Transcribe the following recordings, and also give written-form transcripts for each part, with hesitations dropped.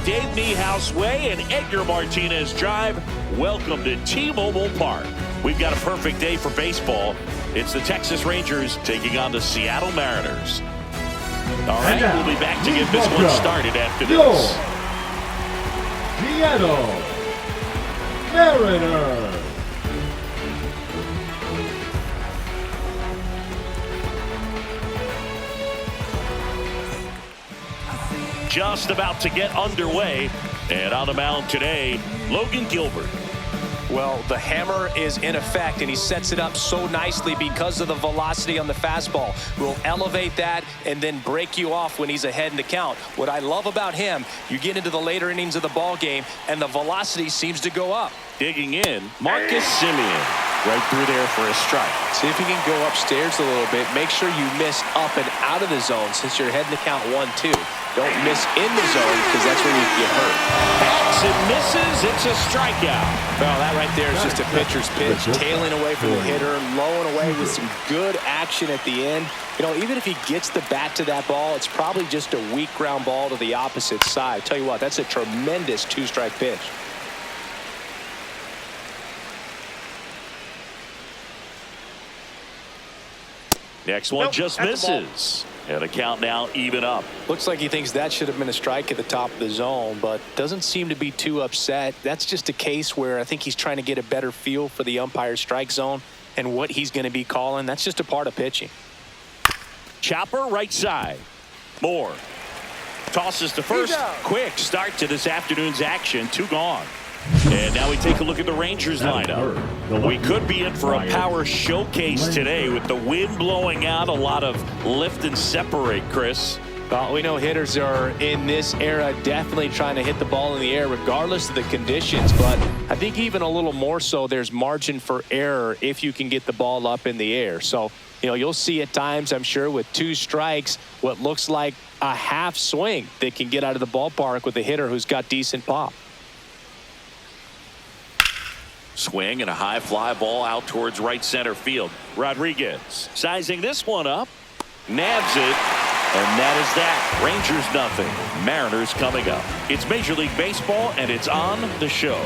Dave Niehaus Way and Edgar Martinez Drive. Welcome to T-Mobile Park. We've got a perfect day for baseball. It's the Texas Rangers taking on the Seattle Mariners. All right, we'll be back to get this one started after this. Seattle Mariners. Just about to get underway, and on the mound today, Logan Gilbert. Well, the hammer is in effect, and he sets it up so nicely because of the velocity on the fastball. Will elevate that and then break you off when he's ahead in the count. What I love about him, you get into the later innings of the ball game, and the velocity seems to go up. Digging in, Marcus Semien. Right through there for a strike. See if you can go upstairs a little bit. Make sure you miss up and out of the zone since you're heading to count 1-2. Don't miss in the zone because that's where you get hurt. Hacks and misses. It's a strikeout. Well, that right there is just a pitcher's pitch. Tailing away from the hitter, lowing away with some good action at the end. You know, even if he gets the bat to that ball, it's probably just a weak ground ball to the opposite side. Tell you what, that's a tremendous two-strike pitch. Next one just misses. And the count now even up. Looks like he thinks that should have been a strike at the top of the zone, but doesn't seem to be too upset. That's just a case where I think he's trying to get a better feel for the umpire's strike zone and what he's going to be calling. That's just a part of pitching. Chopper right side. Moore tosses to first. Quick start to this afternoon's action. 2 gone. And now we take a look at the Rangers lineup. We could be in for a power showcase today with the wind blowing out, a lot of lift and separate, Chris. Well, we know hitters are in this era definitely trying to hit the ball in the air regardless of the conditions, but I think even a little more so there's margin for error if you can get the ball up in the air. So, you know, you'll see at times, I'm sure, with 2 strikes, what looks like a half swing that can get out of the ballpark with a hitter who's got decent pop. Swing and a high fly ball out towards right center field. Rodriguez sizing this one up. Nabs it. And that is that. Rangers nothing. Mariners coming up. It's Major League Baseball and it's on the show.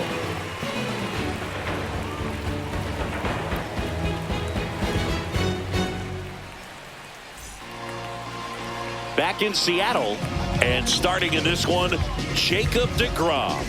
Back in Seattle and starting in this one, Jacob deGrom.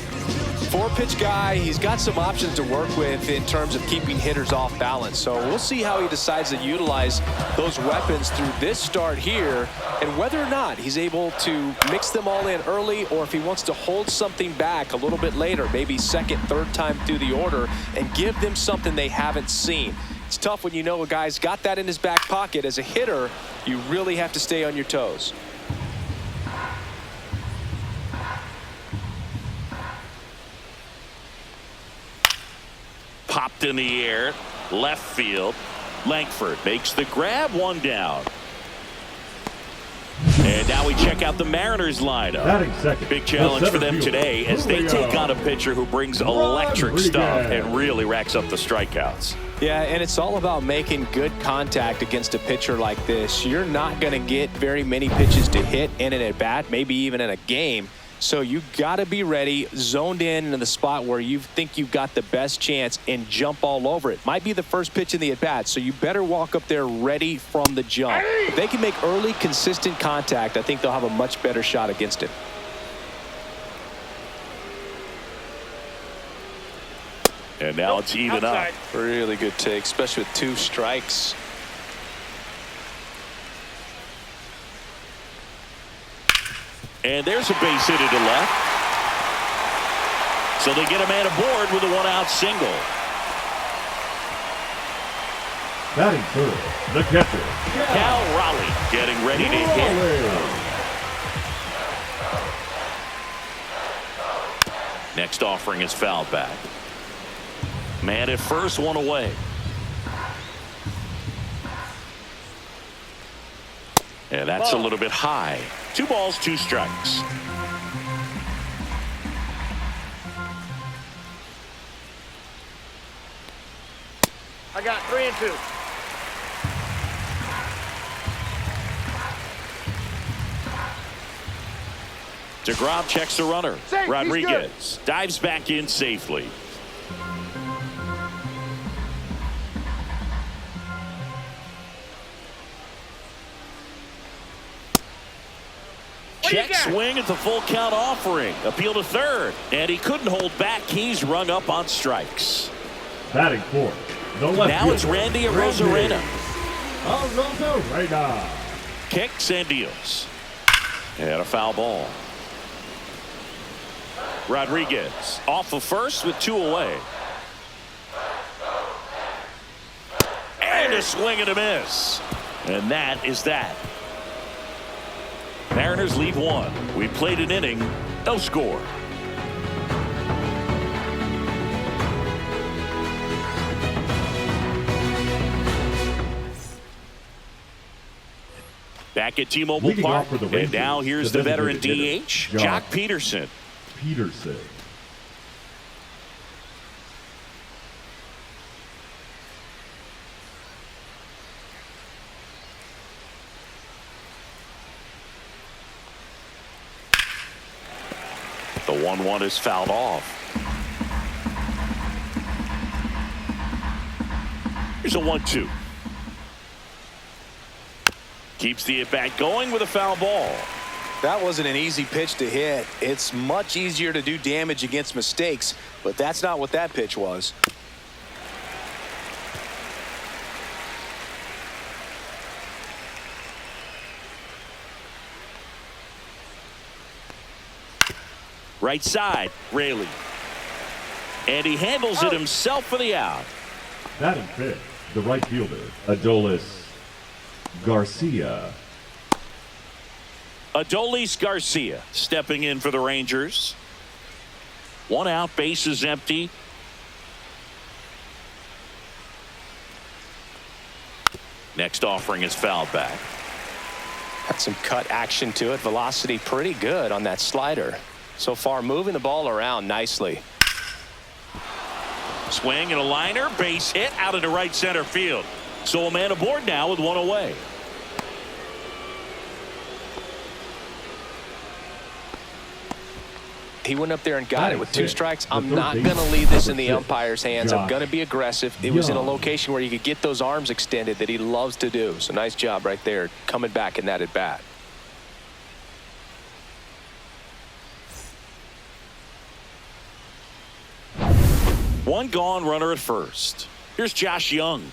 4-pitch guy. He's got some options to work with in terms of keeping hitters off balance. So we'll see how he decides to utilize those weapons through this start here and whether or not he's able to mix them all in early or if he wants to hold something back a little bit later, maybe second, third time through the order and give them something they haven't seen. It's tough when you know a guy's got that in his back pocket. As a hitter, you really have to stay on your toes. Popped in the air, left field. Langford makes the grab, 1 down. And now we check out the Mariners lineup. Big challenge for them today as they take on a pitcher who brings electric stuff and really racks up the strikeouts. Yeah, and it's all about making good contact against a pitcher like this. You're not going to get very many pitches to hit in an at-bat, maybe even in a game. So you got to be ready, zoned in the spot where you think you've got the best chance and jump all over it. Might be the first pitch in the at-bat, so you better walk up there ready from the jump. If they can make early, consistent contact, I think they'll have a much better shot against it. And now it's even up. Really good take, especially with 2 strikes. And there's a base hit to left. So they get a man aboard with a 1-out single. Batting first, the catcher, Cal Raleigh getting ready to hit. Next offering is fouled back. Man at first, 1 away. And that's a little bit high. 2 balls, 2 strikes. I got 3 and 2. DeGrom checks the runner. Safe, Rodriguez dives back in safely. Check swing at the full count offering. Appeal to third. And he couldn't hold back. He's rung up on strikes. Batting fourth, the left Now it's fielder, Randy Arozarena. Arozarena. Kicks and deals. And a foul ball. Rodriguez off of first with 2 away. And a swing and a miss. And that is that. Mariners lead 1. We played an inning, no score. Back at T-Mobile Leading Park, off for the and Rangers, now here's the veteran DH, Jock Peterson. Peterson. The 1-1 is fouled off. Here's a 1-2. Keeps the at-bat going with a foul ball. That wasn't an easy pitch to hit. It's much easier to do damage against mistakes, but that's not what that pitch was. Right side, Raley. And he handles it himself for the out. Batting fifth, the right fielder, Adolis Garcia. Adolis Garcia stepping in for the Rangers. 1 out, bases empty. Next offering is fouled back. Had some cut action to it. Velocity pretty good on that slider. So far moving the ball around nicely. Swing and a liner, base hit out into right center field. So a man aboard now with 1 away. He went up there and got it with 2 strikes. I'm third not base, going to leave this in the number 6, umpire's hands. I'm Josh going to be aggressive. It was in a Young. location where you could get those arms extended that he loves to do. So nice job right there coming back in that at bat. One gone, runner at first. Here's Josh Young.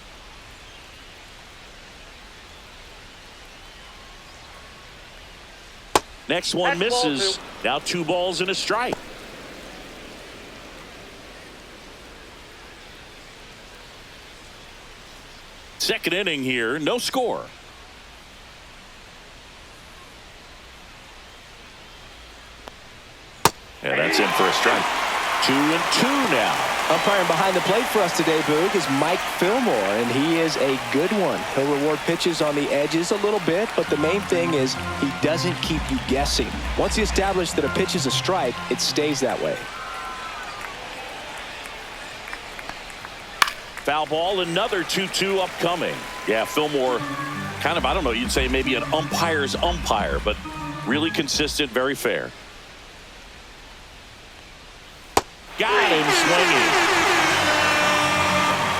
Next one That's misses. Now 2 balls and a strike. Second inning here, no score. And that's in for a strike. 2-2 now. Umpiring behind the plate for us today, Boog, is Mike Fillmore, and he is a good one. He'll reward pitches on the edges a little bit, but the main thing is he doesn't keep you guessing. Once he establishes that a pitch is a strike, it stays that way. Foul ball, another 2-2 upcoming. Yeah, Fillmore, kind of, I don't know, you'd say maybe an umpire's umpire, but really consistent, very fair. Got him swinging.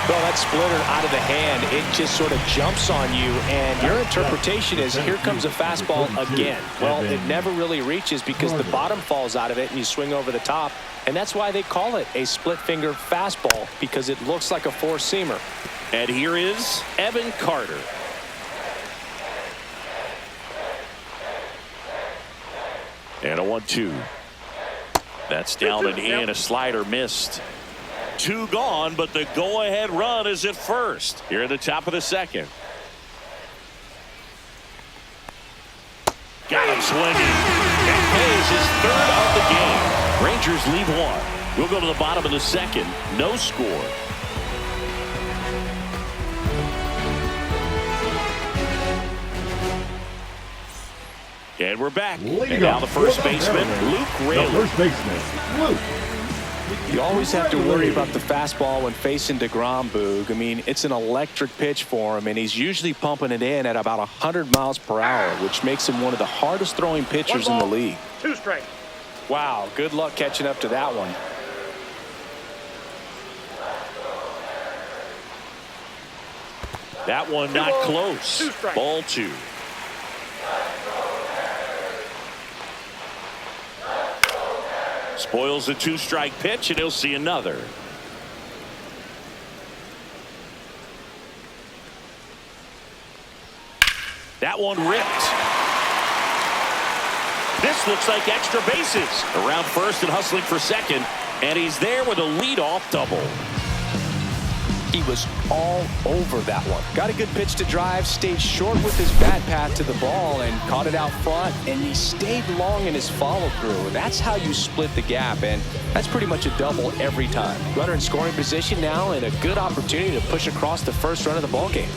Well, that splitter out of the hand, it just sort of jumps on you, and your interpretation is here comes a fastball again. Well, it never really reaches because the bottom falls out of it and you swing over the top, and that's why they call it a split finger fastball, because it looks like a four-seamer. And here is Evan Carter. And a 1-2. That's down and in. A slider missed. 2 gone, but the go-ahead run is at first. Here at the top of the second. Got him swinging. And pays his 3rd of the game. Rangers lead 1. We'll go to the bottom of the second. No score. And we're back. And now the first baseman, Luke Raley. The first baseman, Luke. You always have to worry about the fastball when facing DeGrom, Boog. I mean, it's an electric pitch for him, and he's usually pumping it in at about 100 miles per hour, which makes him one of the hardest throwing pitchers in the league. 2 strikes. Wow, good luck catching up to that one. That one not close. Ball 2. Spoils a 2-strike pitch, and he'll see another. That one ripped. This looks like extra bases. Around first and hustling for second, and he's there with a leadoff double. He was all over that one. Got a good pitch to drive, stayed short with his bat path to the ball, and caught it out front, and he stayed long in his follow-through. That's how you split the gap, and that's pretty much a double every time. Runner in scoring position now, and a good opportunity to push across the first run of the ballgame.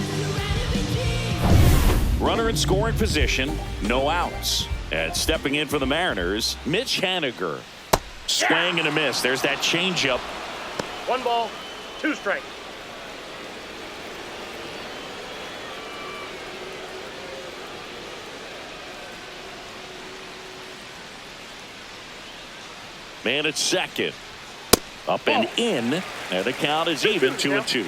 Runner in scoring position, no outs. And stepping in for the Mariners, Mitch Haniger. Swing and a miss. There's that changeup. 1 ball, 2 strikes. Man at second. Up and in. And the count is even 2-2.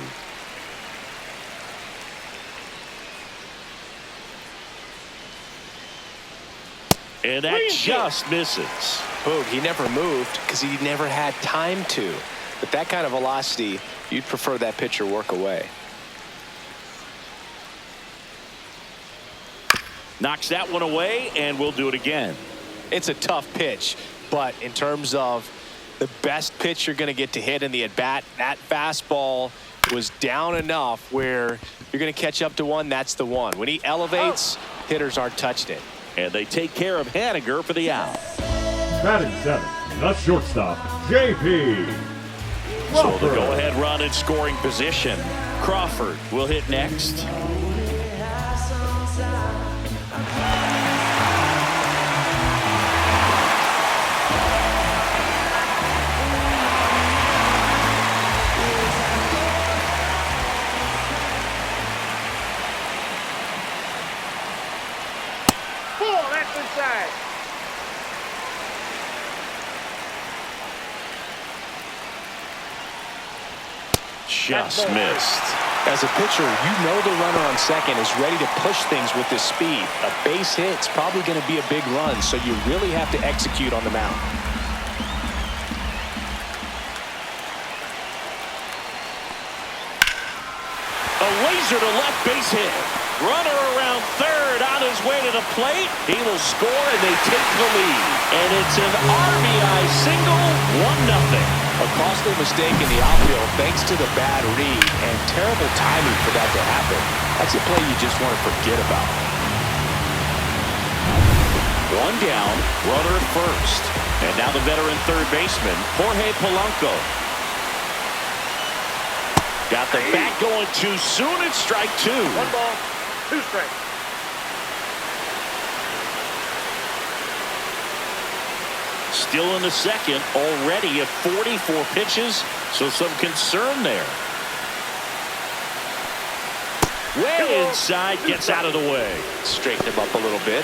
And that just misses. Boog, he never moved because he never had time to. But that kind of velocity, you'd prefer that pitcher work away. Knocks that one away, and we'll do it again. It's a tough pitch, but in terms of the best pitch you're going to get to hit in the at-bat, that fastball was down enough where you're going to catch up to one. That's the one. When he elevates, hitters aren't touching it. And they take care of Haniger for the out. Batting 7th, the shortstop, JP. So the go-ahead run in scoring position. Crawford will hit next. That's inside. Just missed. As a pitcher, you know the runner on second is ready to push things with his speed. A base hit's probably going to be a big run, so you really have to execute on the mound. A laser to left base hit. Runner around third on his way to the plate. He will score, and they take the lead. And it's an RBI single, 1-0. A costly mistake in the outfield thanks to the bad read and terrible timing for that to happen. That's a play you just want to forget about. One down, runner at first. And now the veteran third baseman, Jorge Polanco. Got the bat going too soon. It's strike 2. 1 ball, 2 strikes. Still in the second, already at 44 pitches, so some concern there. Way inside, gets out of the way. Straighten him up a little bit.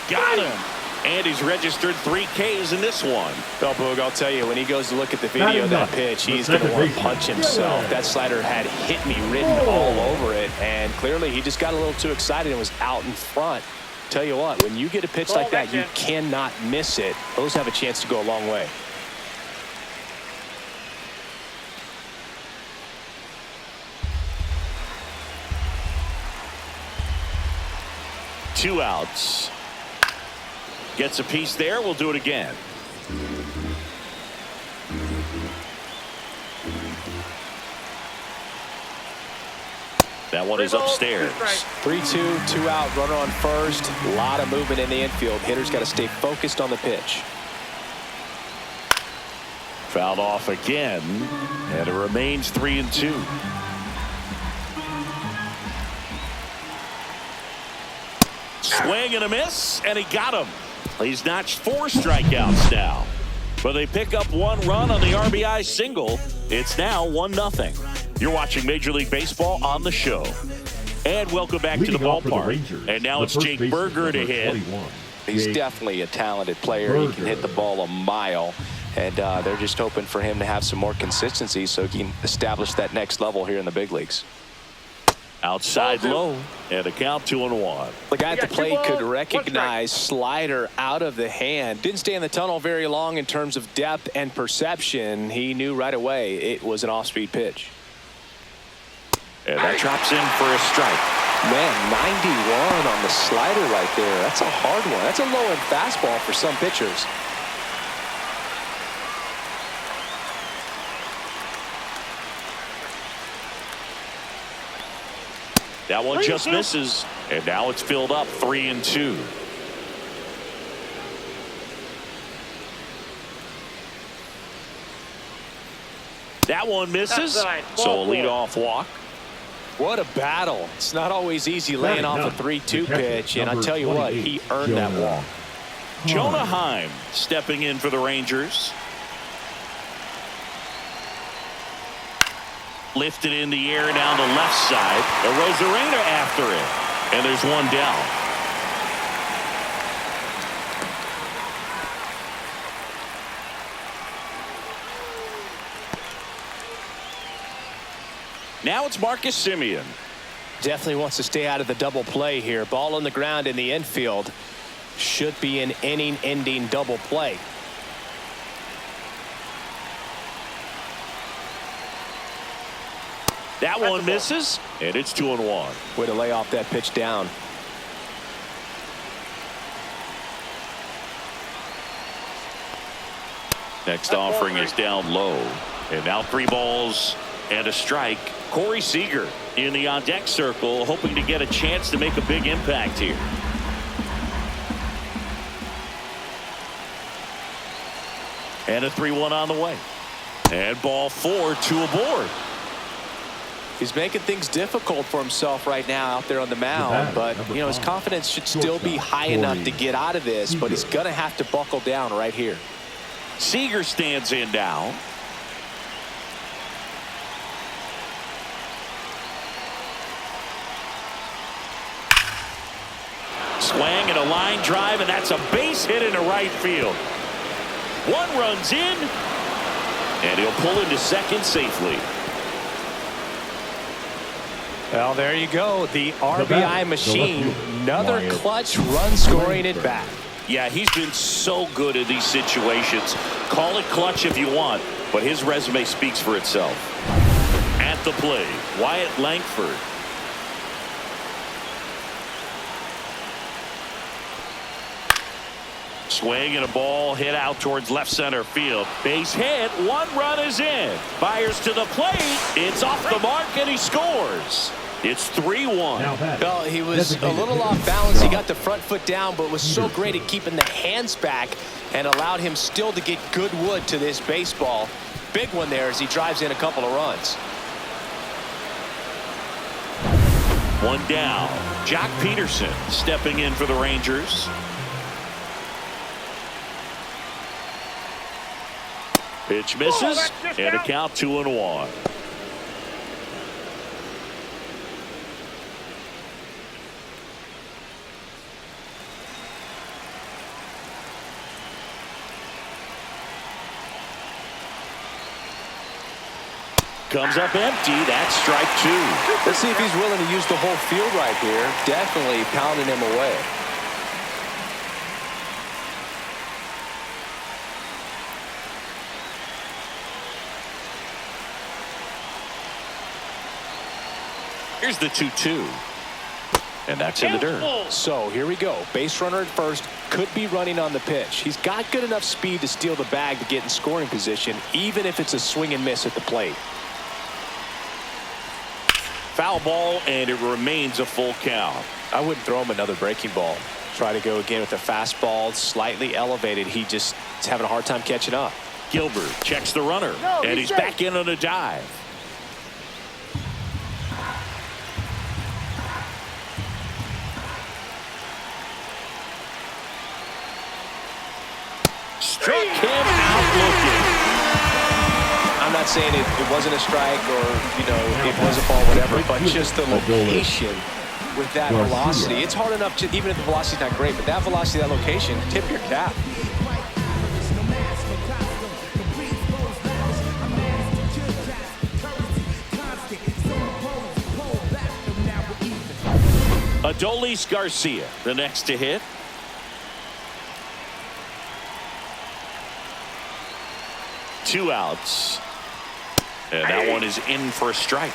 Got him. And he's registered 3 Ks in this one. Well, Boog, I'll tell you, when he goes to look at the video of that pitch, he's going to want to punch himself. That slider had hit me written all over it, and clearly he just got a little too excited and was out in front. Tell you what, when you get a pitch like that, you cannot miss it. Those have a chance to go a long way. Two outs. Gets a piece there. We'll do it again. That one is upstairs. 3-2, 2 out, runner on first. A lot of movement in the infield. Hitter's got to stay focused on the pitch. Fouled off again, and it remains 3-2. Swing and a miss, and he got him. He's notched 4 strikeouts now. But they pick up 1 run on the RBI single. It's now 1-0. You're watching Major League Baseball on the show. And welcome back to the Leading off for the ballpark. Rangers, And now the it's first Jake baseman, Berger to number hit. 21. He's Jake definitely a talented player. He can hit the ball a mile. And they're just hoping for him to have some more consistency so he can establish that next level here in the big leagues. Outside low, and a count 2-1. The guy at the got two plate balls, could one recognize slider out of the hand. Didn't stay in the tunnel very long in terms of depth and perception. He knew right away it was an off-speed pitch. And that drops in for a strike. Man, 91 on the slider right there. That's a hard one. That's a low-end fastball for some pitchers. That one just misses, and now it's filled up 3-2. That one misses, Outside, so a ball four. leadoff walk. What a battle. It's not always easy laying off a 3-2 pitch, and I tell you what, he earned that walk. Jonah Heim stepping in for the Rangers. Lifted in the air down the left side. The Rosarena after it. And there's one down. Now it's Marcus Semien. Definitely wants to stay out of the double play here. Ball on the ground in the infield. Should be an inning-ending double play. That one misses, and it's 2-1. Way to lay off that pitch down. Next offering is down low. And now 3 balls and a strike. Corey Seager in the on-deck circle, hoping to get a chance to make a big impact here. And a 3-1 on the way. And ball 4, 2 aboard. He's making things difficult for himself right now out there on the mound, but you know his confidence should still be high enough to get out of this, but he's going to have to buckle down right here. Seager stands in now. Swing and a line drive, and that's a base hit into right field. 1 run's in, and he'll pull into second safely. Well, there you go. The RBI machine. Another Wyatt. clutch run scoring at bat. Yeah, he's been so good in these situations. Call it clutch if you want, but his resume speaks for itself. At the plate, Wyatt Langford. Swing and a ball hit out towards left center field. Base hit. 1 run is in. Fires to the plate. It's off the mark, and he scores. It's 3-1. Well, he was a little off balance. He got the front foot down, but was so great at keeping the hands back and allowed him still to get good wood to this baseball. Big one there as he drives in a couple of runs. 1 down. Jock Peterson stepping in for the Rangers. Pitch misses, and a count 2-1. Comes up empty. That's strike 2. Let's see if he's willing to use the whole field right here. Definitely pounding him away. Here's the 2-2. And that's in the dirt. So here we go. Base runner at first. Could be running on the pitch. He's got good enough speed to steal the bag to get in scoring position, even if it's a swing and miss at the plate. Foul ball, and it remains a full count. I wouldn't throw him another breaking ball. Try to go again with a fastball slightly elevated. He just is having a hard time catching up. Gilbert checks the runner, and he's back in on a dive. Struck him out looking. I'm not not saying it wasn't a strike or, you know, it was a ball, whatever, but just the location with that velocity. It's hard enough, to, even if the velocity's not great, but that velocity, that location, tip your cap. Adolis Garcia, the next to hit. Two outs. And that one is in for a strike.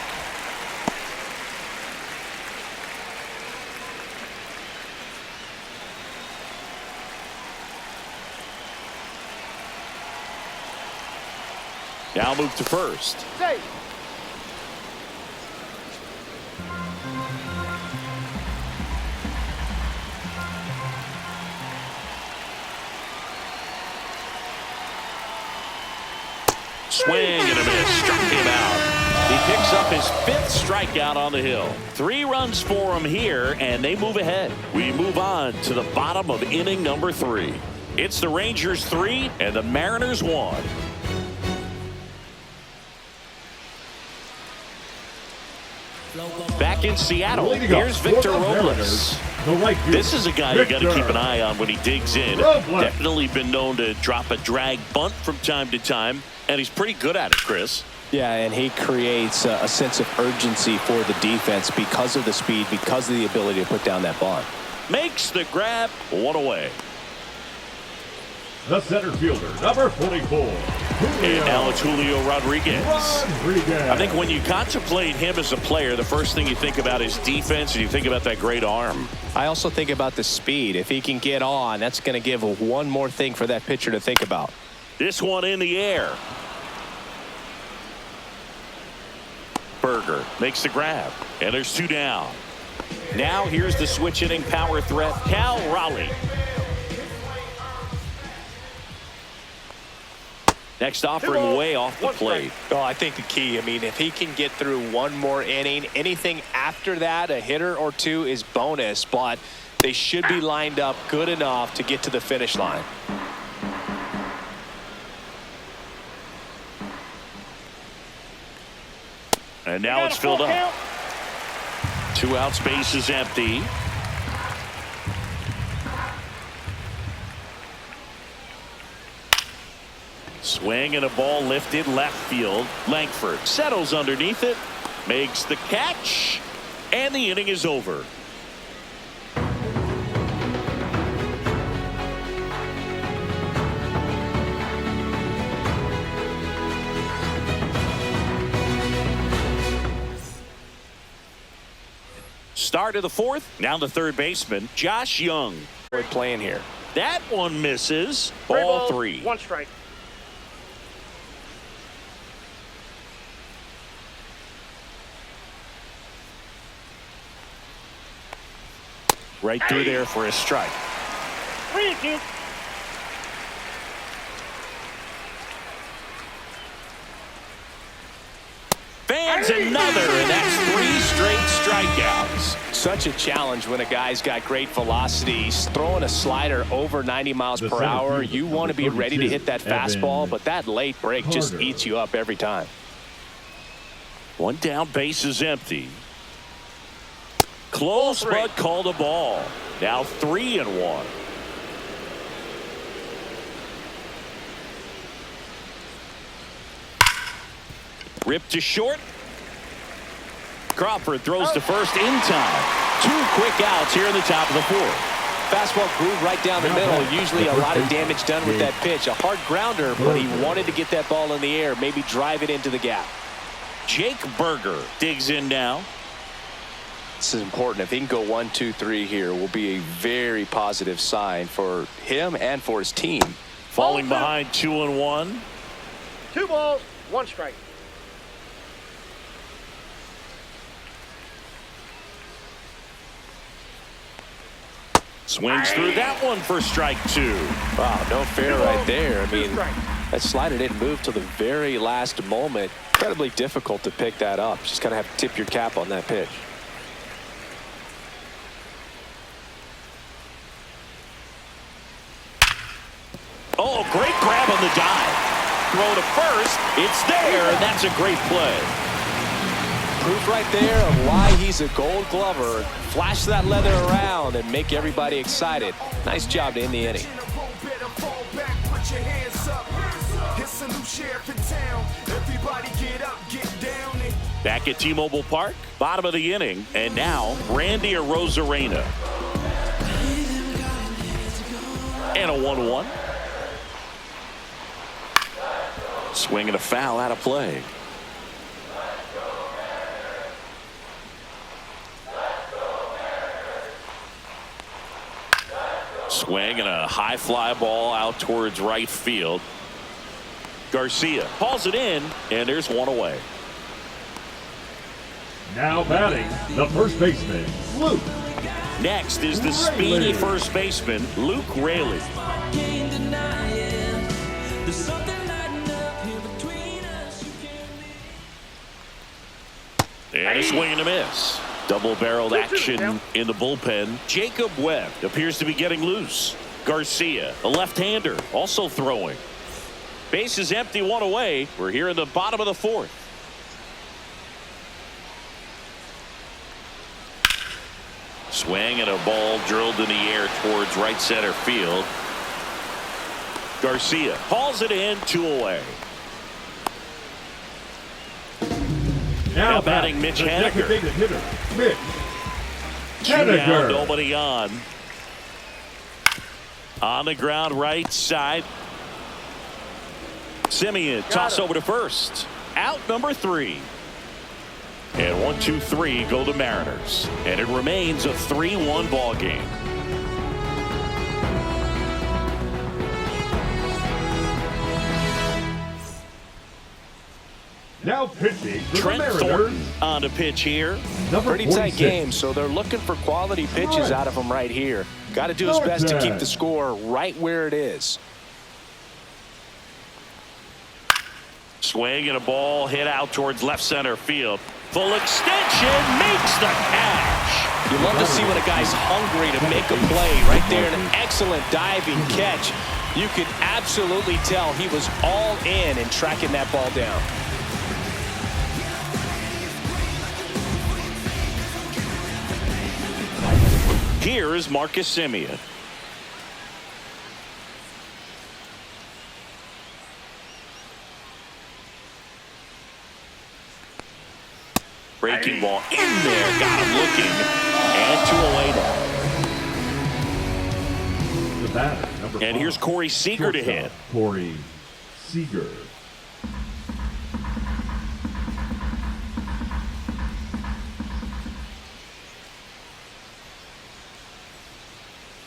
Now move to first. Safe. Swing and a miss. Struck him out. He picks up his 5th strikeout on the hill. 3 runs for him here, and they move ahead. We move on to the bottom of inning number 3. It's the Rangers 3 and the Mariners 1. Back in Seattle, here's Victor Robles. This is a guy you got to keep an eye on when he digs in. Definitely been known to drop a drag bunt from time to time, and he's pretty good at it, Chris. Yeah, and he creates a sense of urgency for the defense because of the speed, because of the ability to put down that bunt. Makes the grab, 1 away. The center fielder, number 44. And now it's Julio Rodriguez. I think when you contemplate him as a player, the first thing you think about is defense, and you think about that great arm. I also think about the speed. If he can get on, that's going to give one more thing for that pitcher to think about. This one in the air. Berger makes the grab, and there's 2 down. Now here's the switch hitting power threat, Cal Raleigh. Next offering way off the plate. Oh, I think the key, I mean, if he can get through one more inning, anything after that, a hitter or 2 is bonus, but they should be lined up good enough to get to the finish line. And now it's filled up. 2 outs, base is empty. Swing and a ball lifted left field. Langford settles underneath it, makes the catch, and the inning is over. Start of the 4th. Now the third baseman, Josh Young. We're playing here. That one misses. Ball 3. 1 strike. Right through there for a strike. 3-2. Fans another, and that's 3 straight strikeouts. Such a challenge when a guy's got great velocity. He's throwing a slider over 90 miles per hour. You want to be ready to hit that fastball, but that late break just eats you up every time. 1 down, base is empty. Close, but called a ball. Now 3-1. Ripped to short. Crawford throws to first in time. 2 quick outs here in the top of the 4th. Fastball groove right down the middle. Usually a lot of damage done with that pitch. A hard grounder, but he wanted to get that ball in the air, maybe drive it into the gap. Jake Berger digs in now. This is important. If he can go 1, 2, 3 here, will be a very positive sign for him and for his team. Falling behind 2-1. 2 balls, 1 strike. Swings through that one for strike 2. Wow, no fair right there. I mean, that slider didn't move till the very last moment. Incredibly difficult to pick that up. Just kind of have to tip your cap on that pitch. Oh, great grab on the dive. throw to first. It's there, and that's a great play. Proof right there of why he's a Gold Glover. Flash that leather around and make everybody excited. Nice job to end the inning. Back at T-Mobile Park, bottom of the inning, and now Randy Arozarena. And a 1-1. Swing and a foul out of play. Swing and a high fly ball out towards right field. Garcia hauls it in, and there's one away. Now batting, the first baseman, Luke. Next is the speedy first baseman, Luke Raley. And a swing and a miss. Double-barreled action in the bullpen. Jacob Webb appears to be getting loose. Garcia, a left-hander, also throwing. Base is empty, one away. We're here in the bottom of the fourth. Swing and a ball drilled in the air towards right center field. Garcia hauls it in, 2 away. Now batting Mitch the Haniger. designated hitter, Mitch 2 down, Haniger. nobody on. On the ground, right side. Simeon toss over to first. Out number 3. And 1, 2, 3 go the Mariners. And it remains a 3-1 ball game. Now pitching for Trent the Thornton Mariners, on the pitch here. number Pretty 46. tight game, so they're looking for quality pitches out of him right here. Got to do his best to keep the score right where it is. Swing and a ball hit out towards left center field. Full extension makes the catch. You love to see when a guy's hungry to make a play. Right there, an excellent diving catch. You could absolutely tell he was all in tracking that ball down. Here is Marcus Simeon. Breaking ball in there, got him looking, and 2 away now. The batter, number And 5, here's Corey Seager to hit. Corey Seager.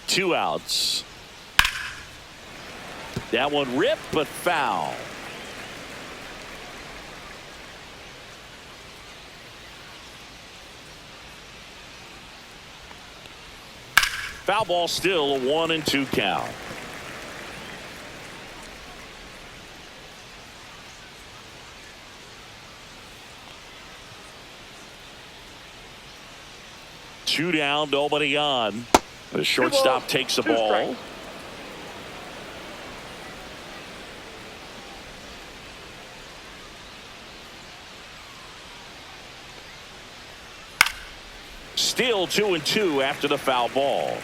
Two outs. That one ripped, but foul. Foul ball, still a 1-2 count. Two down, nobody on. The shortstop takes the ball. Still 2-2 after the foul ball.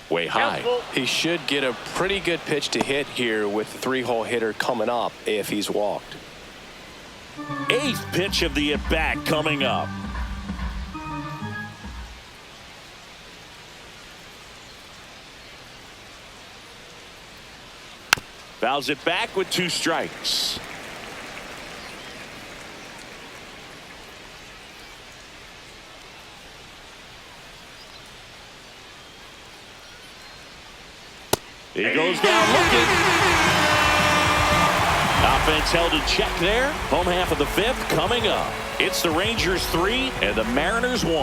Way high. He should get a pretty good pitch to hit here with the 3-hole hitter coming up if he's walked. 8th pitch of the at-bat coming up. Fouls it back with 2 strikes. He goes down looking. Offense held in check there. Home half of the 5th coming up. It's the Rangers 3 and the Mariners 1.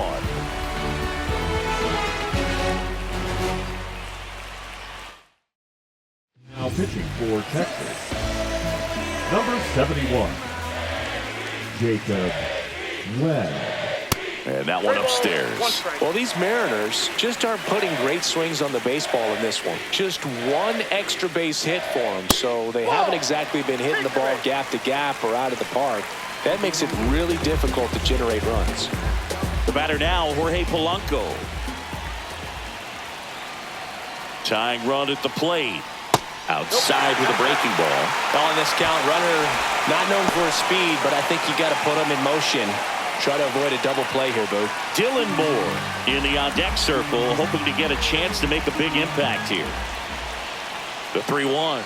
Now pitching for Texas, number 71, Jacob Webb. And that one upstairs. One strike. Well, these Mariners just aren't putting great swings on the baseball in this one. Just one extra base hit for them, so they haven't exactly been hitting the ball gap to gap or out of the park. That makes it really difficult to generate runs. The batter now, Jorge Polanco. Tying run at the plate. Outside with a breaking ball. On this count, runner not known for his speed, but I think you got to put him in motion. Try to avoid a double play here, Boo. Dylan Moore in the on-deck circle, hoping to get a chance to make a big impact here. The 3-1.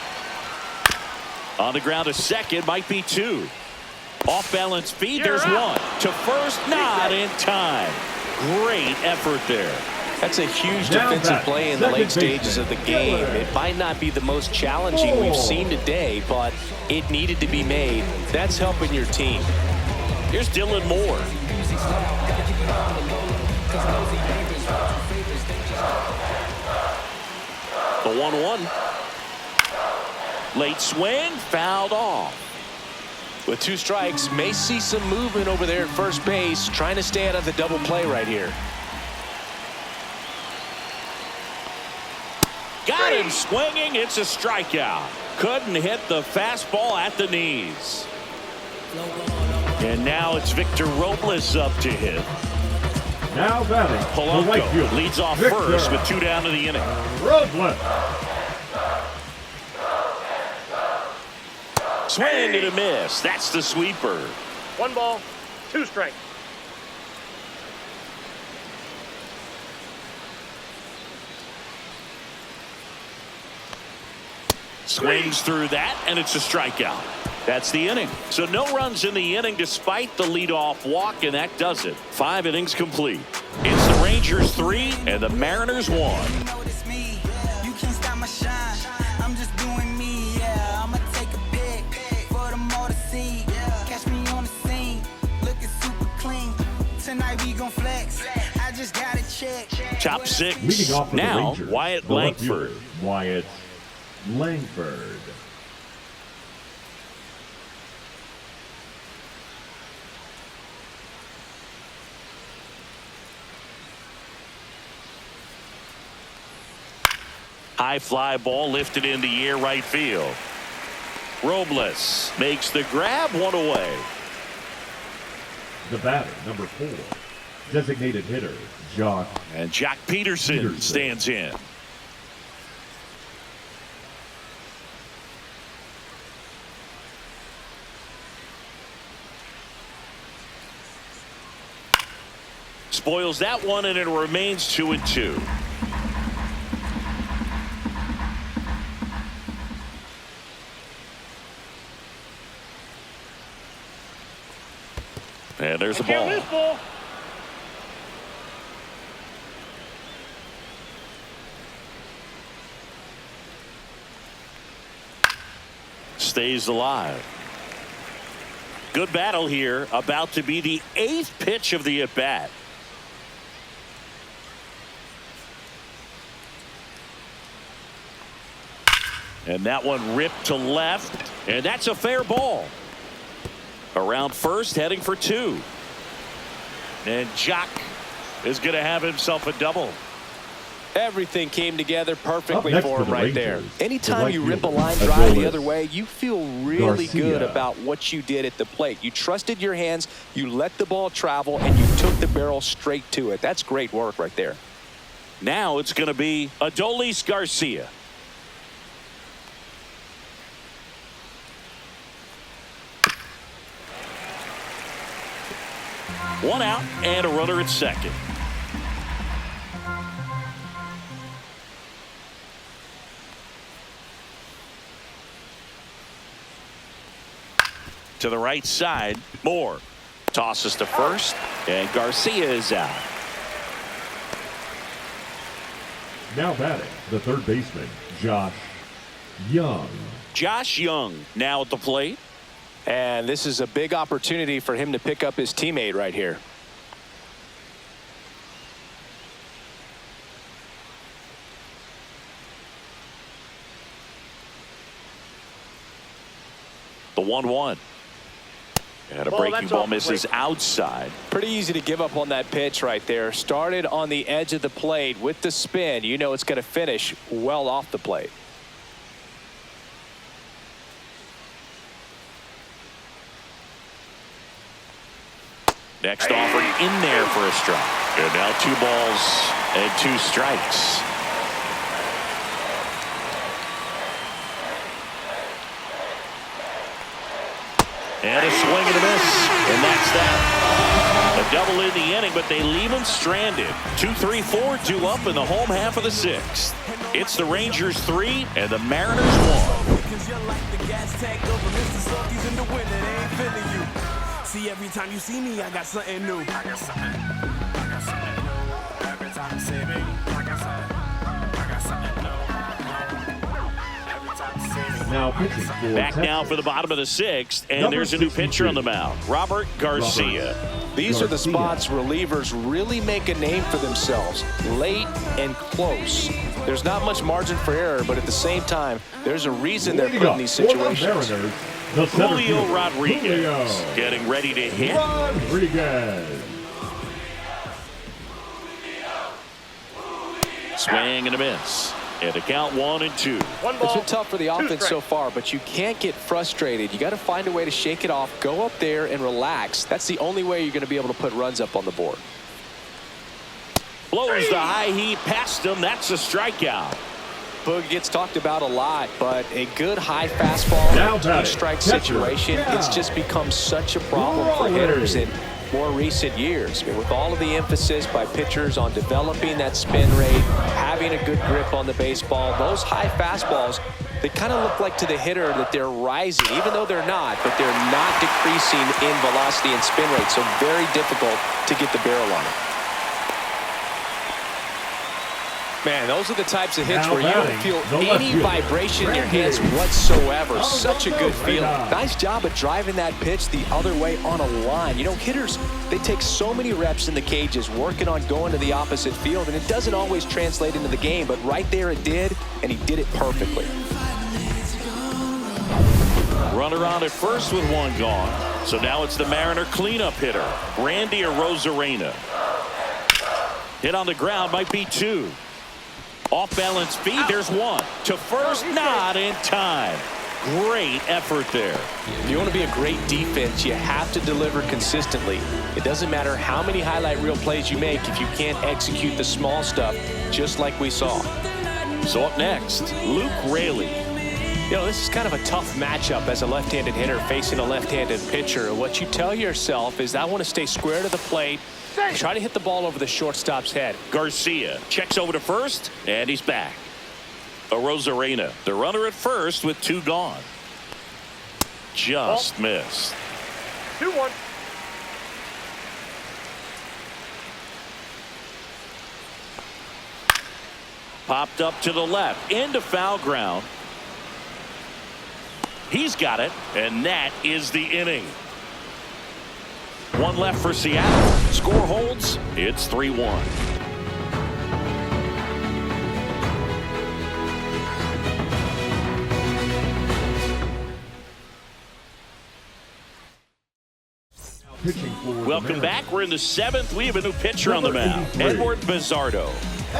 On the ground to second, might be two. Off-balance feed, there's one. To first, not in time. Great effort there. That's a huge Now defensive back, play in the late second stages of the baseman, game. Dylan. It might not be the most challenging we've seen today, but it needed to be made. That's helping your team. Here's Dylan Moore. The 1-1. Late swing, fouled off. With two strikes, may see some movement over there at first base, trying to stay out of the double play right here. Got him swinging. It's a strikeout. Couldn't hit the fastball at the knees. And now it's Victor Robles up to hit. Now batting, the right Polanco fielder, leads off Victor first with 2 down in the inning. Robles. Swing and a miss. That's the sweeper. 1 ball, 2 strikes. Swings through that, and it's a strikeout. That's the inning. So no runs in the inning despite the leadoff walk, and that does it. 5 innings complete. It's the Rangers 3 and the Mariners 1. Notice me, you can't stop my shine. I'm just doing me, yeah. I'ma take a pic for them all to see. Catch me on the scene, looking super clean. Tonight we gon' flex. I just got to check. Top 6 Leading off for the now, Rangers, Wyatt the left fielder, Langford. Wyatt Langford. High fly ball lifted in the air right field. Robles makes the grab, 1 away. The batter, number 4, designated hitter, Josh. And Jack Peterson stands in. Spoils that one, and it remains 2-2. And there's the Can't ball. miss ball. Stays alive. Good battle here. About to be the 8th pitch of the at-bat. And that one ripped to left. And that's a fair ball. Around first, heading for 2. And Jock is going to have himself a double. Everything came together perfectly Up next for for him the right there. Rangers, Anytime the right you rip a fielder, line as drive well the as other way, you feel really good Garcia. about what you did at the plate. You trusted your hands, you let the ball travel, and you took the barrel straight to it. That's great work right there. Now it's going to be Adolis Garcia. One out and a runner at second. To the right side, Moore tosses to first, and Garcia is out. Now batting, the third baseman, Josh Young. Josh Young now at the plate. And this is a big opportunity for him to pick up his teammate right here. The 1-1. And a Ball, breaking that's ball off the misses plate. outside. Pretty easy to give up on that pitch right there. Started on the edge of the plate with the spin. You know it's going to finish well off the plate. Next offering in there for a strike. And now 2 balls and 2 strikes. And a swing and a miss. And that's that. A double in the inning, but they leave him stranded. 2-3-4, 2 up in the home half of the 6th. It's the Rangers 3 and the Mariners 1. See, every time you see me, I got something new. I got something new. Every time you see me, like I said, I got something new. Every time you see me. Now pitching for Back now Texas. for the bottom of the 6th, and Number there's a new pitcher 62. on the mound, Robert Garcia. These are the Garcia. spots relievers really make a name for themselves. Late and close. There's not much margin for error, but at the same time, there's a reason they're Leading put up in these for the situations. Mariners, the center Julio fielder, Rodriguez Julio getting ready to hit. Rodriguez. Swing and a miss. And a count 1-2. One It's ball. been tough for the 2 offense so strikes. far, but you can't get frustrated. You got to find a way to shake it off, go up there and relax. That's the only way you're going to be able to put runs up on the board. Blows the high heat past him. That's a strikeout. Boog gets talked about a lot, but a good high fastball Now in a batting, strike catcher, situation, it's yeah. just become such a problem for Rolling. hitters in more recent years. I mean, with all of the emphasis by pitchers on developing that spin rate, having a good grip on the baseball, those high fastballs, they kind of look like to the hitter that they're rising, even though they're not, but they're not decreasing in velocity and spin rate, so very difficult to get the barrel on it. Man, those are the types of hits Now where you don't batting, feel the left any fielder, vibration in your hands Randy. whatsoever. Such a good feeling. Right on. Nice job of driving that pitch the other way on a line. You know, hitters, they take so many reps in the cages working on going to the opposite field, and it doesn't always translate into the game, but right there it did, and he did it perfectly. Runner on at first with 1 gone. So now it's the Mariner cleanup hitter, Randy Arozarena. Hit on the ground, might be 2. Off balance feed, there's 1. To first, not in time. Great effort there. If you want to be a great defense, you have to deliver consistently. It doesn't matter how many highlight reel plays you make if you can't execute the small stuff, just like we saw. So up next, Luke Raley. You know, this is kind of a tough matchup as a left-handed hitter facing a left-handed pitcher. What you tell yourself is, I want to stay square to the plate, try to hit the ball over the shortstop's head. Garcia checks over to first, and he's back. Arozarena, the runner at first with 2 gone. Just missed. 2-1. Popped up to the left, into foul ground. He's got it, and that is the inning. 1 left for Seattle. Score holds. It's 3-1. Pitching for the Welcome Mariners. back. We're in the 7th. We have a new pitcher on the Number mound, 83. Edward Bizzardo.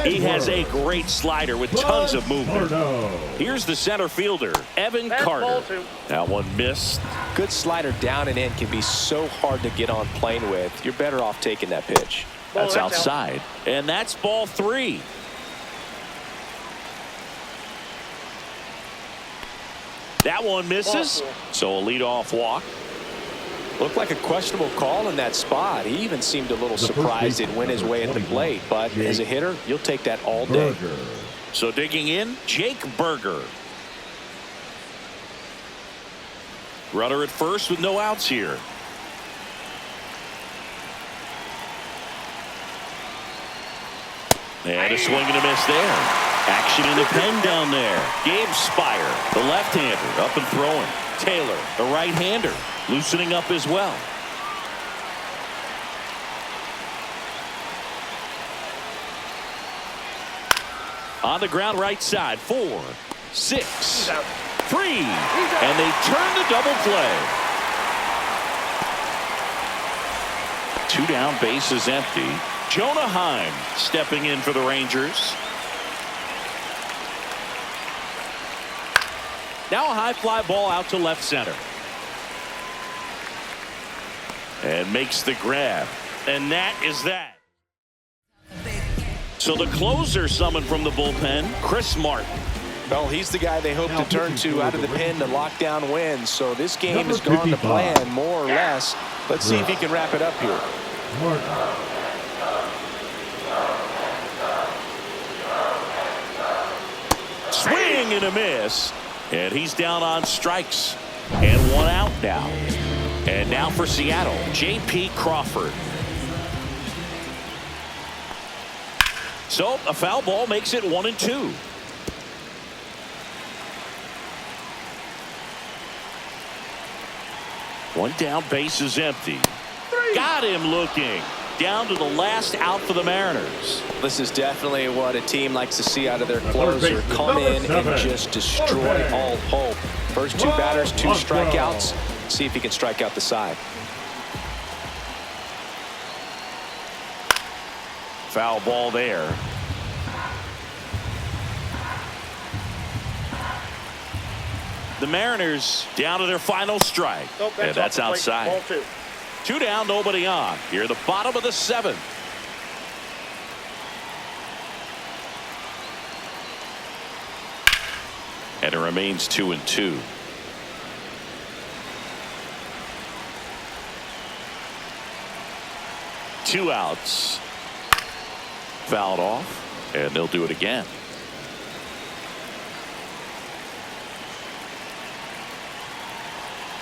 He has a great slider with tons of movement. Bizzardo. Here's the center fielder, Evan Fastball, Carter. 2. That one missed. Good slider down and in can be so hard to get on plane with. You're better off taking that pitch. That's Ball, that's outside. And that's ball 3. That one misses. Ball 4. So a leadoff walk. Looked like a questionable call in that spot. He even seemed a little The first surprised it baseman, went his number way at the 21, plate. But Jake as a hitter, you'll take that all day. Berger. So digging in, Jake Berger. Runner at first with no outs here. And a swing and a miss there. Action in the pen down there. Gabe Spire, the left-hander, up and throwing. Taylor, the right-hander, loosening up as well. On the ground right side, 4, 6, He's out. 3, and they turn the double play. 2 down, bases empty. Jonah Heim stepping in for the Rangers. Now a high fly ball out to left center. And makes the grab. And that is that. So the closer summoned from the bullpen, Chris Martin. Well, he's the guy they hope to turn to out of the pen to lock down wins. So this game has gone to plan, more or less. Let's see if he can wrap it up here. Swing and a miss. And he's down on strikes. And 1 out now. And now for Seattle, J.P. Crawford. So a foul ball makes it 1-2. One down, base is empty. Got him looking. Down to the last out for the Mariners. This is definitely what a team likes to see out of their closer. Come in and just destroy all hope. First 2 batters, 2 strikeouts. See if he can strike out the side. Foul ball there. The Mariners down to their final strike. And that's outside. Ball 2. 2 down, nobody on. Here at the bottom of the 7th. And it remains 2-2. Two outs. Fouled off. And they'll do it again.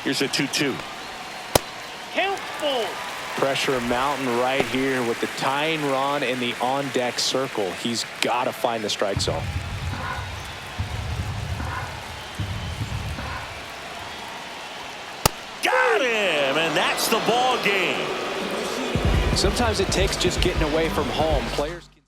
Here's a 2-2. Count. Pressure mountain right here with the tying run in the on-deck circle. He's got to find the strike zone. Got him, and that's the ball game. Sometimes it takes just getting away from home. Players can